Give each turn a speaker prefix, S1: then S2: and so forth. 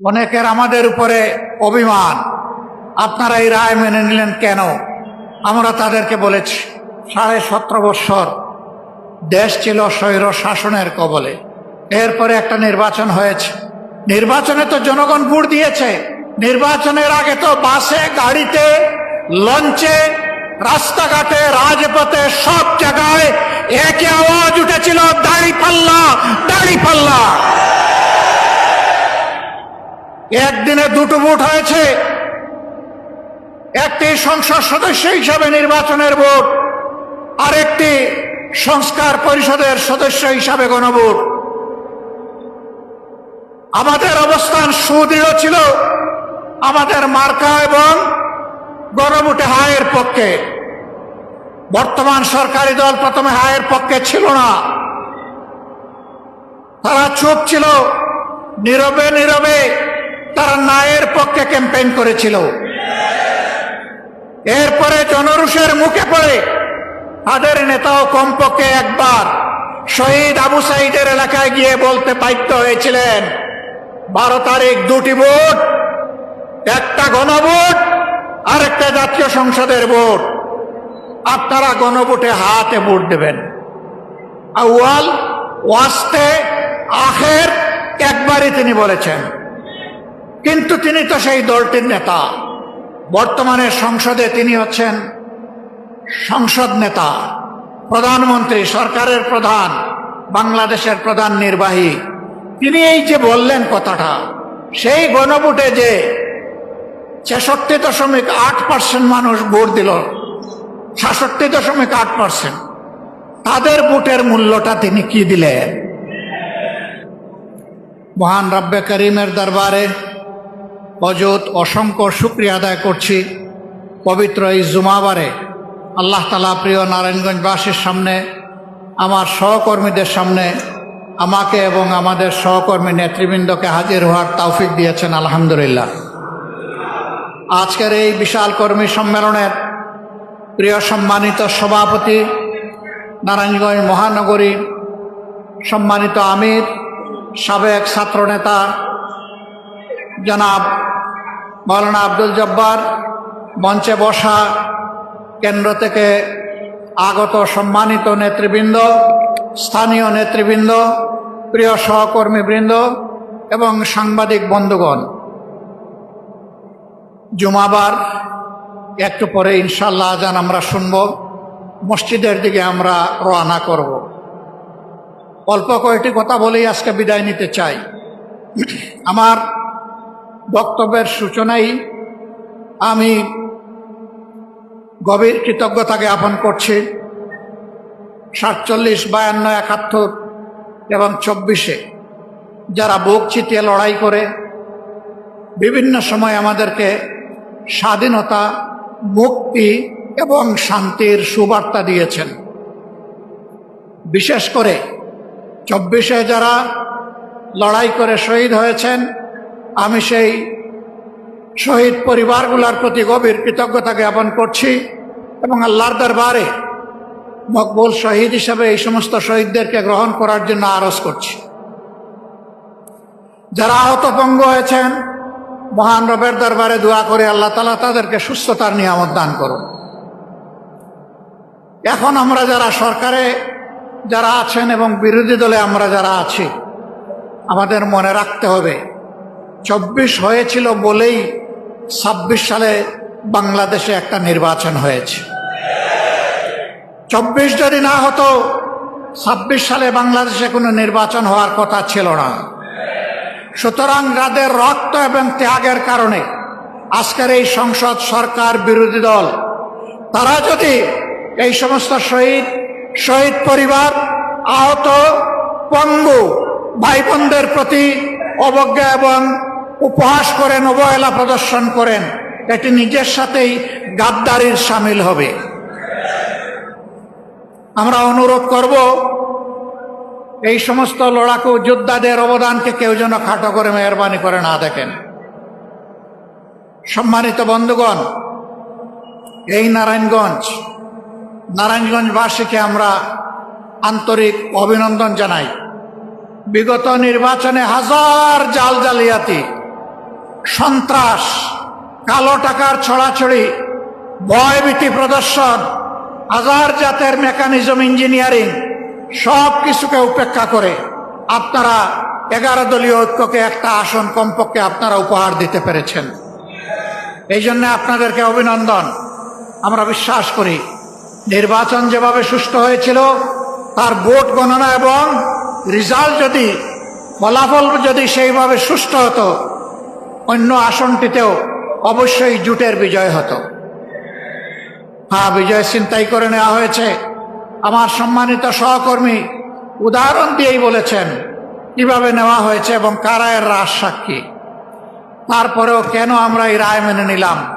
S1: অনেকের আমাদের উপরে অভিমান, আপনারা এই রায় মেনে নিলেন কেন? আমরা তাদেরকে বলেছি 17.5 বৎসর দেশ ছিল স্বৈর শাসনের কবলে। এরপরে একটা নির্বাচন হয়েছে, নির্বাচনে তো জনগণ ভোট দিয়েছে। নির্বাচনের আগে তো বাসে, গাড়িতে, লঞ্চে, রাস্তাঘাটে, রাজপথে সব জায়গায় একই আওয়াজ উঠেছিল, দাঁড়িপাল্লা, দাঁড়িপাল্লা। একদিনে 2টো ভোট হয়েছে, একটি সংসদ সদস্য হিসাবে নির্বাচনের ভোট, আরেকটি সংস্কার পরিষদের সদস্য হিসাবে গণভোট। আমাদের অবস্থান সুদৃঢ় ছিল, আমাদের মার্কা এবং গণভোটে হায়ের পক্ষে। বর্তমান সরকারি দল প্রথমে হায়ের পক্ষে ছিল না, তারা চুপ ছিল, নীরবে নীরবে তারা নায়ের পক্ষে ক্যাম্পেইন করেছিল। এরপরে জনরোষের মুখে পড়ে তাদের নেতাও কমপক্ষে একবার শহীদ আবু সাইদের এলাকায় গিয়ে বলতে বাধ্য হয়েছিলেন, 12 তারিখ 2টি ভোট, একটা গণভোট আর একটা জাতীয় সংসদের ভোট, আপনারা গণভোটে হাতে ভোট দেবেন। আউয়াল ওয়াস্তে আখের একবারই তিনি বলেছেন, কিন্তু তিনি তো সেই দলটির নেতা। বর্তমানে সংসদে তিনি হচ্ছেন সংসদ নেতা, প্রধানমন্ত্রী, সরকারের প্রধান, বাংলাদেশের প্রধান নির্বাহী। তিনি এই যে বললেন কথাটা, সেই গণভোটে যে 66.8% মানুষ ভোট দিল, 66.8%, তাদের ভোটের মূল্যটা তিনি কি দিলেন? মহান রব্বে করিমের দরবারে অযুত অসংখ্য শুকরিয়া আদায় করছি। পবিত্র এই জুমাবারে আল্লাহ তাআলা প্রিয় নারায়ণগঞ্জবাসীর সামনে, আমার সহকর্মীদের সামনে আমাকে এবং আমাদের সহকর্মী নেতৃবৃন্দকে হাজির হওয়ার তৌফিক দিয়েছেন, আলহামদুলিল্লাহ। আজকের এই বিশাল কর্মী সম্মেলনের প্রিয় সম্মানিত সভাপতি, নারায়ণগঞ্জ মহানগরী সম্মানিত আমির, সাবেক ছাত্রনেতা জনাব মাওলানা আব্দুল জব্বার, মঞ্চে বসা কেন্দ্র থেকে আগত সম্মানিত নেতৃবৃন্দ, স্থানীয় নেতৃবৃন্দ, প্রিয় সহকর্মীবৃন্দ এবং সাংবাদিক বন্ধুগণ, জুমাবার একটু পরে ইনশাআল্লাহ আজান আমরা শুনব, মসজিদের দিকে আমরা রওনা করব। অল্প কয়েকটি কথা বলেই আজকে বিদায় নিতে চাই। আমার বক্তব্যের সূচনায় আমি গভীর কৃতজ্ঞতা জ্ঞাপন করছি 47, 52, 71 এবং 24-এ যারা বুক চিতিয়ে লড়াই করে বিভিন্ন সময় আমাদেরকে স্বাধীনতা, মুক্তি এবং শান্তির সুবার্তা দিয়েছেন। বিশেষ করে 24-এ যারা লড়াই করে শহীদ হয়েছেন, আমি সেই শহীদ পরিবারগুলোর প্রতি গভীর কৃতজ্ঞতা জ্ঞাপন করছি এবং আল্লাহর দরবারে মকবুল শহীদ হিসাবে এই সমস্ত শহীদদেরকে গ্রহণ করার জন্য আরজ করছি। যারা আহত পঙ্গু হয়েছেন, মহান রবের দরবারে দোয়া করে আল্লাহ তাআলা তাদেরকে সুস্থতার নিয়ামত দান করুন। এখন আমরা যারা সরকারে যারা আছেন এবং বিরোধী দলে আমরা যারা আছি, আমাদের মনে রাখতে হবে 24 হয়েছিল বলেই 26 সালে বাংলাদেশে একটা নির্বাচন হয়েছে। 24 যদি না হতো 26 সালে বাংলাদেশে কোনো নির্বাচন হওয়ার কথা ছিল না। সুতরাং যাদের রক্ত এবং ত্যাগের কারণে আজকের এই সংসদ, সরকার, বিরোধী দল, তারা যদি এই সমস্ত শহীদ পরিবার, আহত পঙ্গু ভাই বোনদের প্রতি অবজ্ঞা এবং উপহাস করেন, অবহেলা প্রদর্শন করেন, এটি নিজের সাথেই গাদ্দারির সামিল হবে। আমরা অনুরোধ করব, এই সমস্ত লড়াকু যোদ্ধাদের অবদানকে কেউ যেন খাটো করে মেহরবানি করে না দেখেন। সম্মানিত বন্ধুগণ, এই নারায়ণগঞ্জবাসীকে আমরা আন্তরিক অভিনন্দন জানাই। বিগত নির্বাচনে হাজার জাল জালিয়াতি, সন্ত্রাস, কালো টাকার ছড়াছড়ি, ভয়ভীতি প্রদর্শন, হাজার জাতের মেকানিজম ইঞ্জিনিয়ারিং সব কিছুকে উপেক্ষা করে আপনারা 11 দলীয় ঐক্যকে একটা আসন কমপক্ষে আপনারা উপহার দিতে পেরেছেন। এই জন্য আপনাদেরকে অভিনন্দন। আমরা বিশ্বাস করি নির্বাচন যেভাবে সুষ্ঠু হয়েছিল তার ভোট গণনা এবং রেজাল্ট যদি ফলাফল যদি সেইভাবে সুষ্ঠু হতো, অন্য আসনটিতেও অবশ্যই জোটের বিজয় হতো। হ্যাঁ, বিজয় ছিনতাই করে নেওয়া হয়েছে। আমার সম্মানিত সহকর্মী উদাহরণ দিয়েই বলেছেন কিভাবে নেওয়া হয়েছে এবং কারা এর রাজ সাক্ষী। তারপরেও কেন আমরা এই রায় মেনে নিলাম?